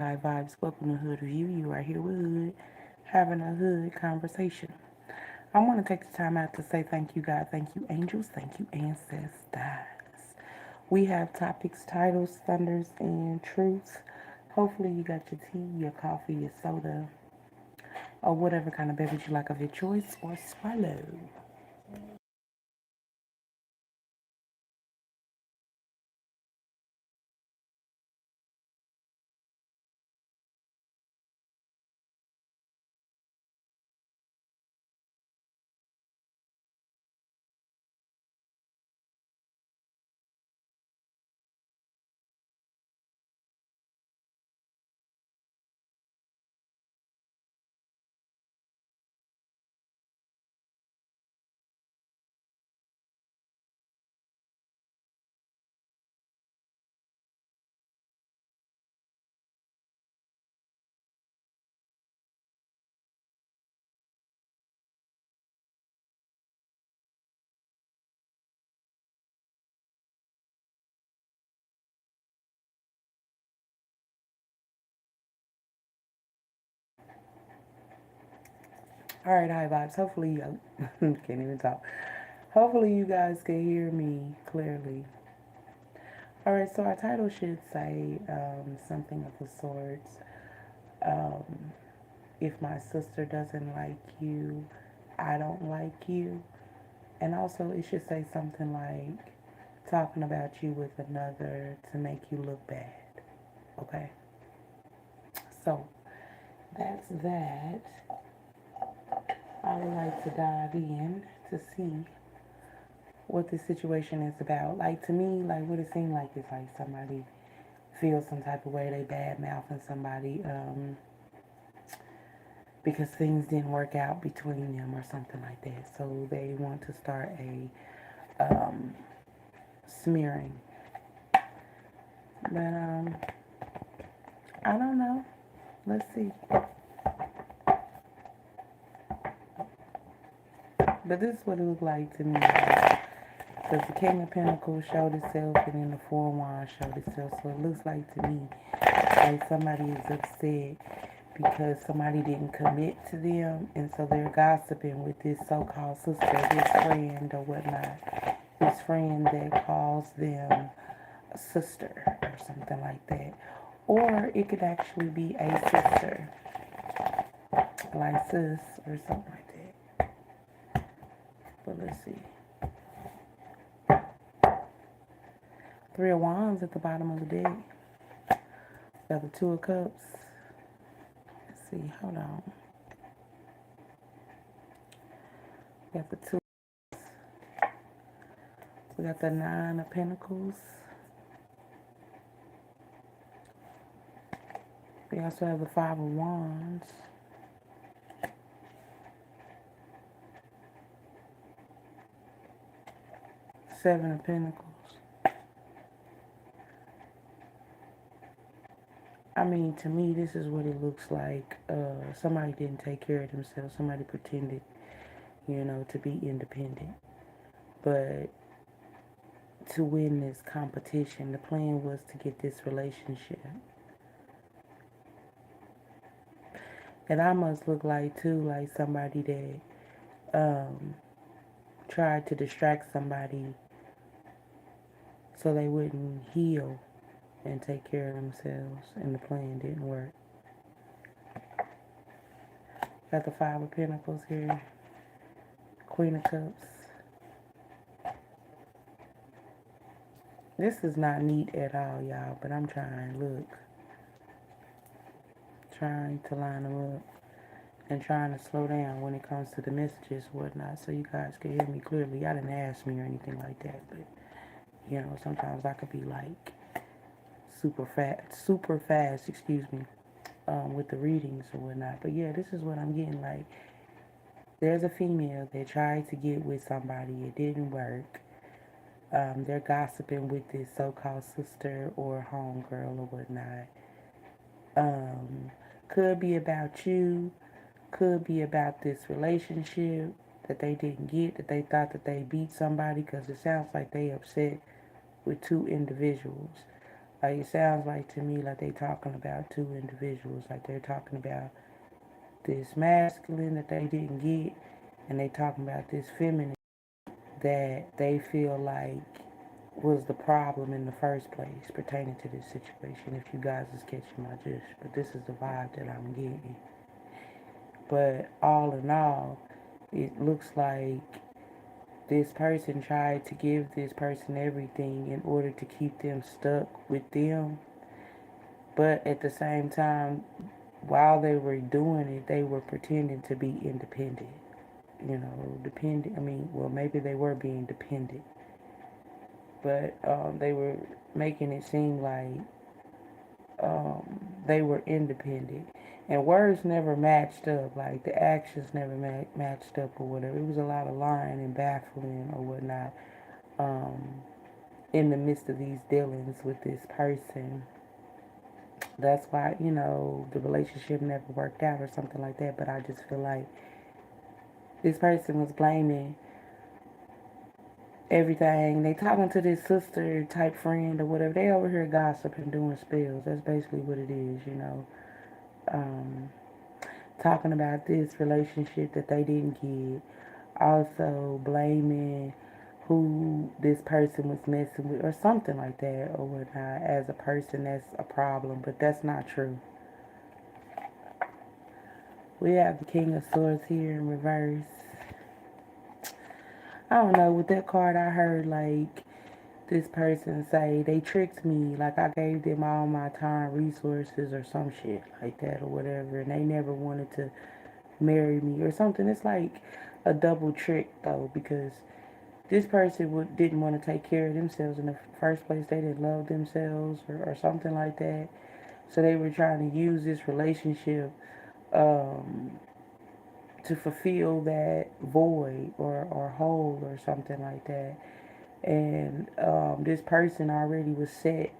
High Vibes. Welcome to Hood Review. You are here with Hood, having a Hood conversation. I want to take the time out to say thank you, God. Thank you, angels. Thank you, ancestors. We have topics, titles, thunders, and truths. Hopefully, you got your tea, your coffee, your soda, or whatever kind of beverage you like of your choice, or swallow. All right, high vibes. Hopefully, you can't even talk. Hopefully, you guys can hear me clearly. All right, so our title should say something of the sorts. Um, if my sister doesn't like you, I don't like you. And also, it should say something like talking about you with another to make you look bad. Okay? So, that's that. I would like to dive in to see what this situation is about. Like, to me, like, what it seemed like is like somebody feels some type of way, they bad mouthing somebody. Because things didn't work out between them or something like that. So they want to start a smearing. But I don't know. Let's see. But this is what it looked like to me. Because the King of Pentacles showed itself and then the Four of Wands showed itself. So it looks like to me like somebody is upset because somebody didn't commit to them. And so they're gossiping with this so-called sister, his friend or whatnot. His friend that calls them a sister or something like that. Or it could actually be a sister, like sis or something like that. But let's see. Three of Wands at the bottom of the deck. Got the Two of Cups. Let's see, hold on. We got the two. We got the Nine of Pentacles. We also have the Five of Wands. Seven of Pentacles. I mean, to me, this is what it looks like. Somebody didn't take care of themselves. Somebody pretended, to be independent. But to win this competition, the plan was to get this relationship. It almost looked like, too, like somebody that tried to distract somebody so they wouldn't heal and take care of themselves, and the plan didn't work. Got the Five of Pentacles here, Queen of Cups. This is not neat at all, y'all, but I'm trying to line them up and trying to slow down when it comes to the messages and whatnot so you guys can hear me clearly. Y'all didn't ask me or anything like that, but, sometimes I could be like super fast, excuse me, with the readings and whatnot. But yeah, this is what I'm getting like. There's a female that tried to get with somebody, it didn't work. They're gossiping with this so-called sister or homegirl or whatnot. Um, could be about you, could be about this relationship that they didn't get, that they thought that they beat somebody, because it sounds like they upset with two individuals. Like it sounds like to me like they talking about two individuals. Like they're talking about this masculine that they didn't get, and they talking about this feminine that they feel like was the problem in the first place pertaining to this situation. If you guys is catching my gist, but this is the vibe that I'm getting. But all in all, it looks like this person tried to give this person everything in order to keep them stuck with them. But at the same time, while they were doing it, they were pretending to be independent. You know, dependent. I mean, well, maybe they were being dependent, but they were making it seem like they were independent. And words never matched up, like the actions never matched up or whatever. It was a lot of lying and baffling or whatnot um, in the midst of these dealings with this person. That's why, you know, the relationship never worked out or something like that. But I just feel like this person was blaming everything. They talking to this sister type friend or whatever. They over here gossiping, doing spills. That's basically what it is, you know. Um, Talking about this relationship that they didn't get. Also blaming who this person was messing with or something like that or whatnot as a person that's a problem. But that's not true. We have the King of Swords here in reverse. I don't know. With that card, I heard like this person say they tricked me, like I gave them all my time, resources, or some shit like that, or whatever, and they never wanted to marry me or something. It's like a double trick though, because this person didn't want to take care of themselves in the first place. They didn't love themselves or something like that. So they were trying to use this relationship um, to fulfill that void or hole or something like that. And this person already was set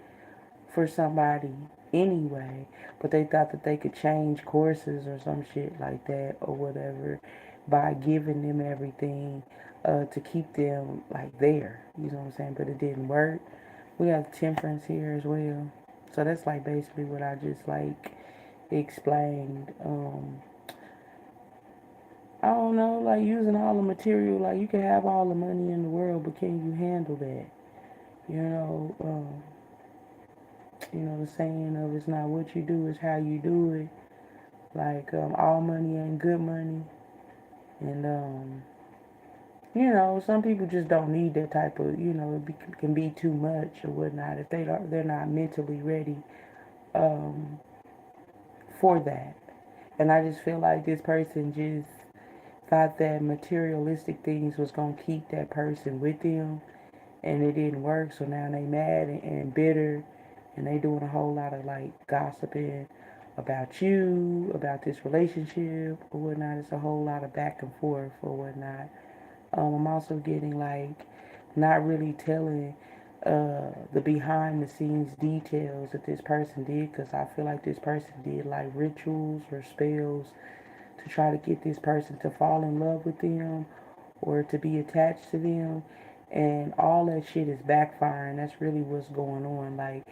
for somebody anyway, but they thought that they could change courses or some shit like that or whatever by giving them everything to keep them like there. You know what I'm saying? But it didn't work. We have temperance here as well. So that's like basically what I just like explained. I don't know, like using all the material, like you can have all the money in the world, but can you handle that? You know, the saying of it's not what you do, it's how you do it. Like all money ain't good money, and some people just don't need that type of, can be too much or whatnot if they're not mentally ready um, for that. And I just feel like this person just thought that materialistic things was gonna keep that person with them, and it didn't work. So now they mad and bitter, and they doing a whole lot of like gossiping about you, about this relationship or whatnot. It's a whole lot of back and forth or whatnot. I'm also getting like not really telling the behind the scenes details that this person did, because I feel like this person did like rituals or spells to try to get this person to fall in love with them or to be attached to them. And all that shit is backfiring. That's really what's going on. Like,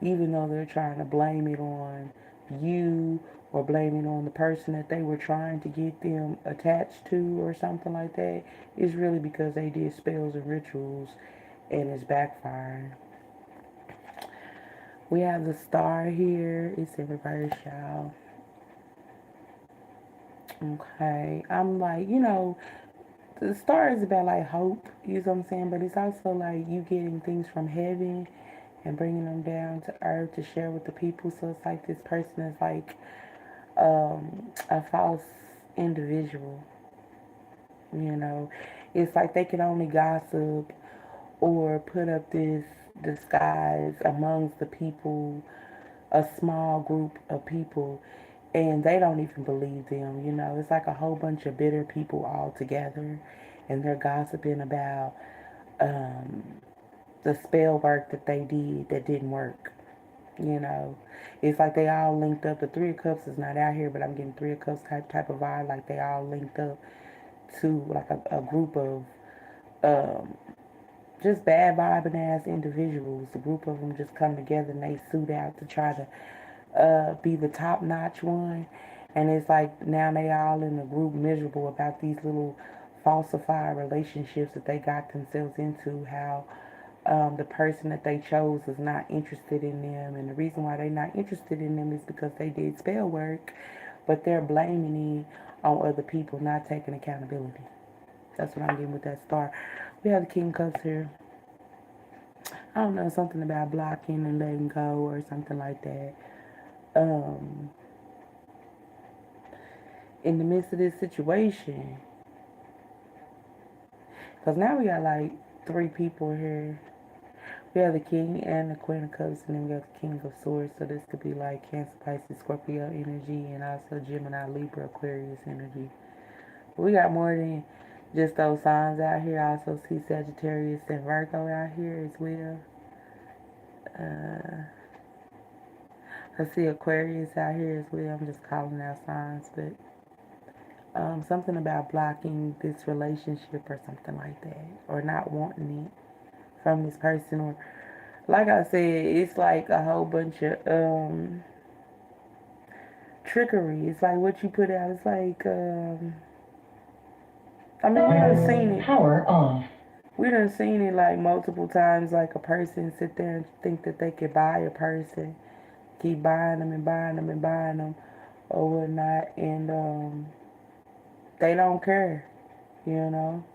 even though they're trying to blame it on you or blame it on the person that they were trying to get them attached to or something like that, it's really because they did spells and rituals and it's backfiring. We have the star here. It's in reverse, y'all. Okay. I'm like, the star is about like hope, you know what I'm saying? But it's also like you getting things from heaven and bringing them down to earth to share with the people. So it's like this person is like a false individual, you know. It's like they can only gossip or put up this disguise amongst the people, a small group of people, and they don't even believe them, you know. It's like a whole bunch of bitter people all together, and they're gossiping about um, the spell work that they did that didn't work. You know, it's like they all linked up. The Three of Cups is not out here, but I'm getting Three of Cups type of vibe. Like they all linked up to like a group of um, just bad vibing ass individuals. A group of them just come together and they suit out to try to be the top notch one. And it's like now they all in the group miserable about these little falsified relationships that they got themselves into. How the person that they chose is not interested in them. And the reason why they're not interested in them is because they did spell work, but they're blaming it on other people, not taking accountability. That's what I'm getting with that star. We have the King Cups here. I don't know, something about blocking and letting go or something like that. Um, in the midst of this situation, because now we got like three people here. We have the King and the Queen of Cups, and then we have the King of Swords. So this could be like Cancer, Pisces, Scorpio energy, and also Gemini, Libra, Aquarius energy. But we got more than just those signs out here. I also see Sagittarius and Virgo out here as well. Uh, I see Aquarius out here as well. I'm just calling out signs, but something about blocking this relationship or something like that, or not wanting it from this person, or like I said, it's like a whole bunch of trickery. It's like what you put out. It's like I mean, we done seen it. Power off. We done seen it like multiple times. Like a person sit there and think that they could buy a person, keep buying them and buying them and buying them, or whatnot, and they don't care. You know,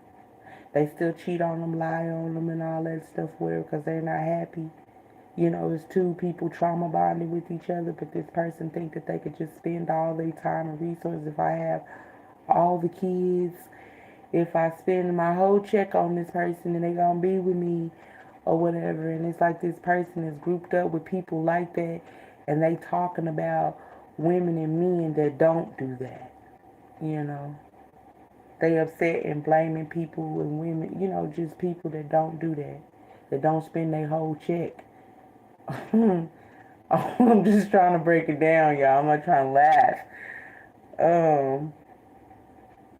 they still cheat on them, lie on them, and all that stuff, whatever, because they're not happy. You know, it's two people trauma bonding with each other, but this person think that they could just spend all their time and resources. If I have all the kids, if I spend my whole check on this person, and they gonna be with me or whatever. And it's like this person is grouped up with people like that, and they talking about women and men that don't do that. You know, they upset and blaming people and women, you know, just people that don't do that, that don't spend their whole check. I'm just trying to break it down, y'all. I'm not trying to laugh. Um,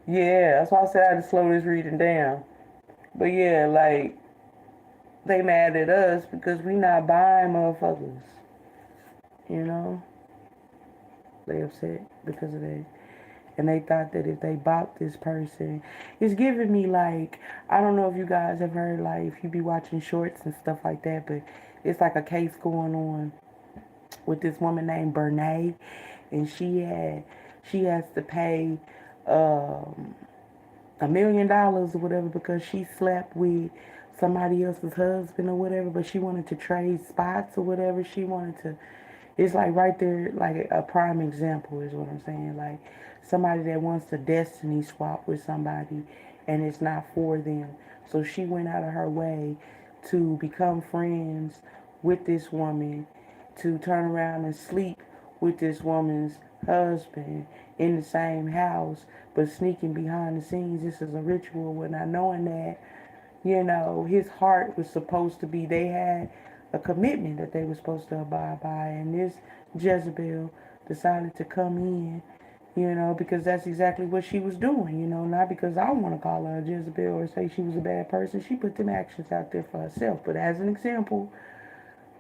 yeah, that's why I said I had to slow this reading down. But yeah, like, they mad at us because we not buying motherfuckers. You know? They upset because of that. And they thought that if they bought this person, it's giving me like, I don't know if you guys have heard, like, if you be watching shorts and stuff like that, but it's like a case going on with this woman named Bernae, and she has to pay um, $1 million or whatever because she slept with somebody else's husband or whatever, but she wanted to trade spots or whatever. She wanted to. It's like right there, like a prime example is what I'm saying. Like somebody that wants to destiny swap with somebody, and it's not for them. So she went out of her way to become friends with this woman, to turn around and sleep with this woman's husband in the same house, but sneaking behind the scenes. This is a ritual, when not knowing that, you know, his heart was supposed to be, they had a commitment that they were supposed to abide by, and this Jezebel decided to come in, you know, because that's exactly what she was doing, you know, not because I want to call her a Jezebel or say she was a bad person. She put them actions out there for herself, but as an example,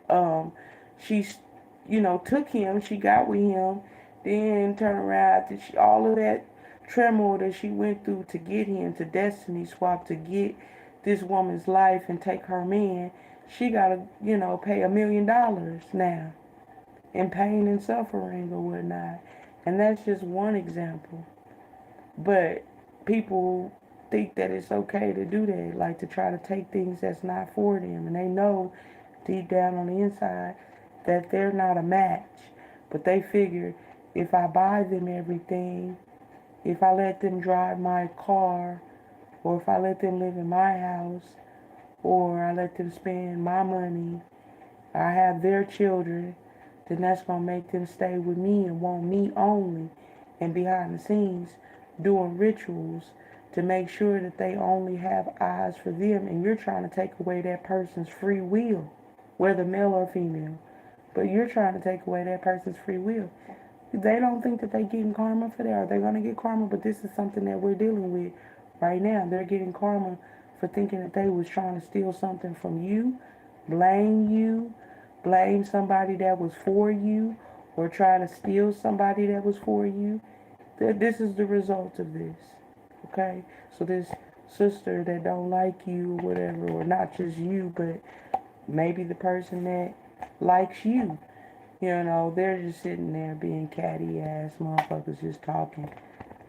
um, she, you know, took him, she got with him, then turned around after all of that turmoil that she went through to get him, to destiny swap, to get this woman's life and take her man. She gotta, you know, pay $1 million now in pain and suffering or whatnot. And that's just one example. But people think that it's okay to do that, like to try to take things that's not for them. And they know deep down on the inside that they're not a match. But they figure if I buy them everything, if I let them drive my car, or if I let them live in my house, or I let them spend my money, I have their children, then that's going to make them stay with me and want me only, and behind the scenes doing rituals to make sure that they only have eyes for them, and you're trying to take away that person's free will, whether male or female. But you're trying to take away that person's free will. They don't think that they're getting karma for that. Are they going to get karma? But this is something that we're dealing with right now. They're getting karma for thinking that they was trying to steal something from you, blame somebody that was for you, or trying to steal somebody that was for you. This is the result of this. Okay? So this sister that don't like you or whatever, or not just you, but maybe the person that likes you. You know, they're just sitting there being catty ass motherfuckers just talking,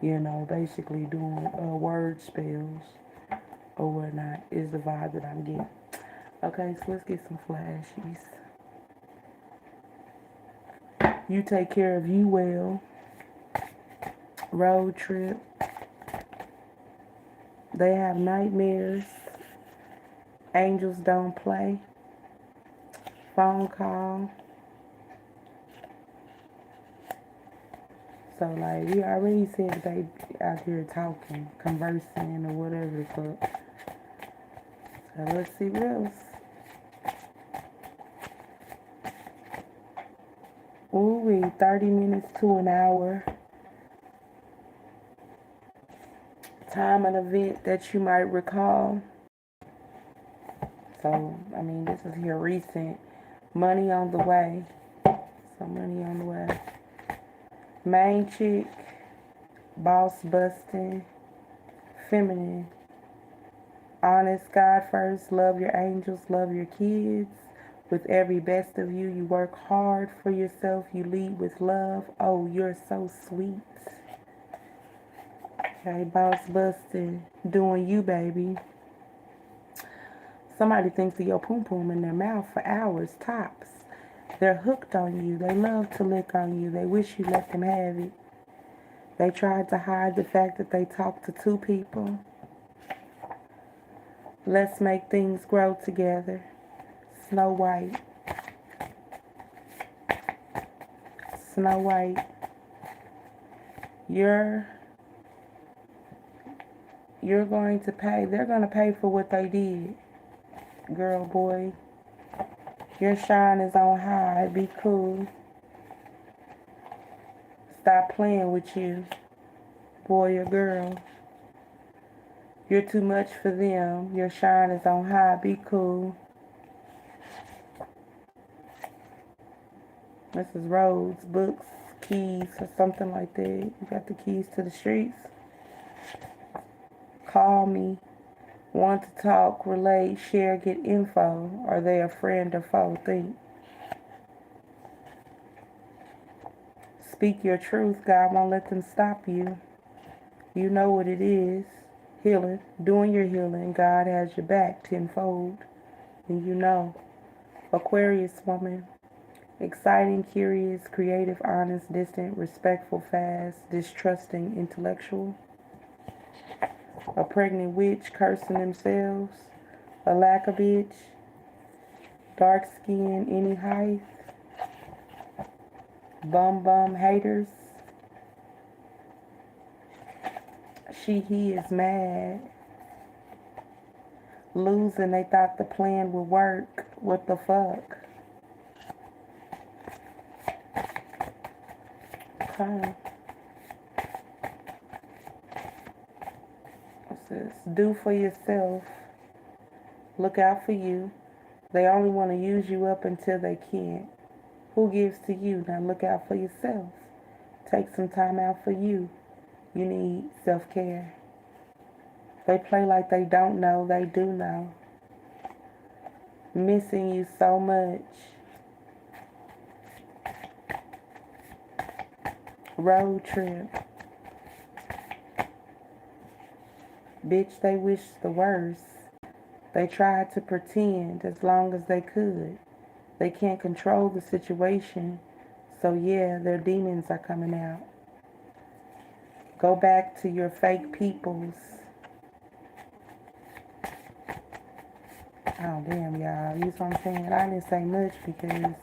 you know, basically doing word spells or whatnot is the vibe that I'm getting. Okay, so let's get some flashies. You take care of you well. Road trip. They have nightmares. Angels don't play. Phone call. So, like, we already said they out here talking, conversing, or whatever the fuck. So, let's see what else. Ooh, 30 minutes to an hour. Time and event that you might recall. So, I mean, this is here recent. Money on the way. So, money on the way. Main chick. Boss busting. Feminine. Honest, God first. Love your angels. Love your kids. With every best of you, you work hard for yourself. You lead with love. Oh, you're so sweet. Okay, boss busting. Doing you, baby. Somebody thinks of your poom poom in their mouth for hours, tops. They're hooked on you. They love to lick on you. They wish you let them have it. They tried to hide the fact that they talked to two people. Let's make things grow together. Snow White. Snow White. You're going to pay. They're going to pay for what they did. Girl, boy. Your shine is on high. Be cool. Stop playing with you, boy or girl. You're too much for them. Your shine is on high. Be cool. This is roads, books, keys, or something like that. You got the keys to the streets. Call me. Want to talk, relate, share, get info. Are they a friend or foe? Think. Speak your truth. God won't let them stop you. You know what it is. Healing. Doing your healing. God has your back tenfold. And you know. Aquarius woman. Exciting, curious, creative, honest, distant, respectful, fast, distrusting, intellectual. A pregnant witch cursing themselves. A lack of bitch. Dark skin, any height. Bum haters. He is mad. Losing, they thought the plan would work. What the fuck? Okay. What's this? Do for yourself. Look out for you. They only want to use you up until they can't. Who gives to you? Now look out for yourself. Take some time out for you. You need self-care. They play like they don't know. They do know. Missing you so much. Road trip. Bitch, they wish the worst. They tried to pretend as long as they could. They can't control the situation. So yeah, their demons are coming out. Go back to your fake peoples. Oh, damn, y'all. You know what I'm saying? I didn't say much because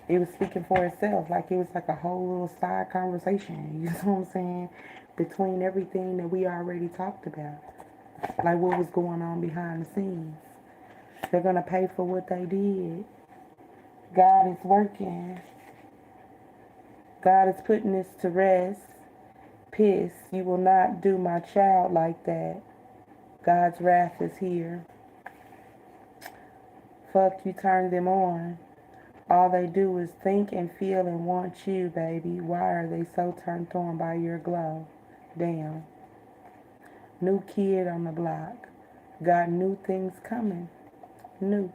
it was speaking for itself. Like, it was like a whole little side conversation. You know what I'm saying? Between everything that we already talked about. Like, what was going on behind the scenes. They're going to pay for what they did. God is working. God is putting this to rest. Piss, you will not do my child like that. God's wrath is here. Fuck, you turn them on. All they do is think and feel and want you, baby. Why are they so turned on by your glow? Damn. New kid on the block. Got new things coming. New.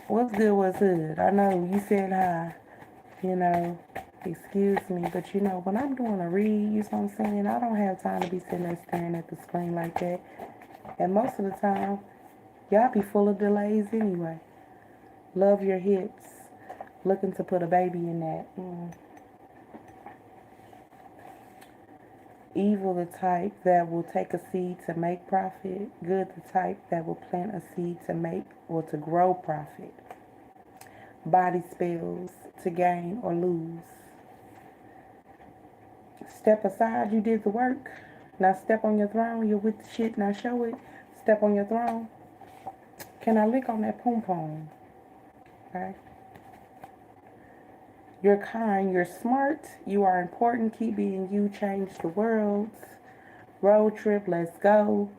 What's good, what's good? I know you said hi. You know, excuse me, but you know, when I'm doing a read, you know what I'm saying? I don't have time to be sitting there staring at the screen like that. And most of the time, y'all be full of delays anyway. Love your hips. Looking to put a baby in that. Evil, the type that will take a seed to make profit. Good, the type that will plant a seed to make or to grow profit. Body spells to gain or lose. Step aside, you did the work. Now step on your throne, you're with the shit, now show it. Step on your throne. Can I lick on that poom poom? Okay. You're kind, you're smart, you are important, keep being you, change the world. Road trip, let's go.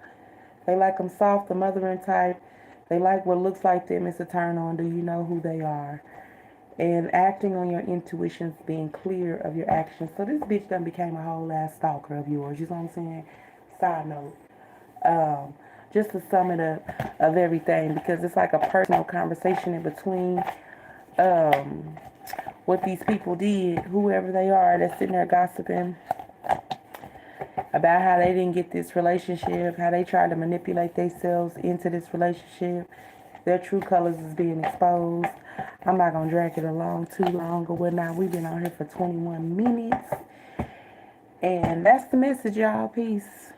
They like them soft, the mothering type. They like what looks like them, it's a turn on. Do you know who they are? And acting on your intuitions, being clear of your actions. So this bitch done became a whole ass stalker of yours. You know what I'm saying? Side note. Just to sum it up of everything, because it's like a personal conversation in between what these people did, whoever they are that's sitting there gossiping about how they didn't get this relationship, how they tried to manipulate themselves into this relationship. Their true colors is being exposed. I'm not going to drag it along too long or whatnot. We've been on here for 21 minutes. And that's the message, y'all. Peace.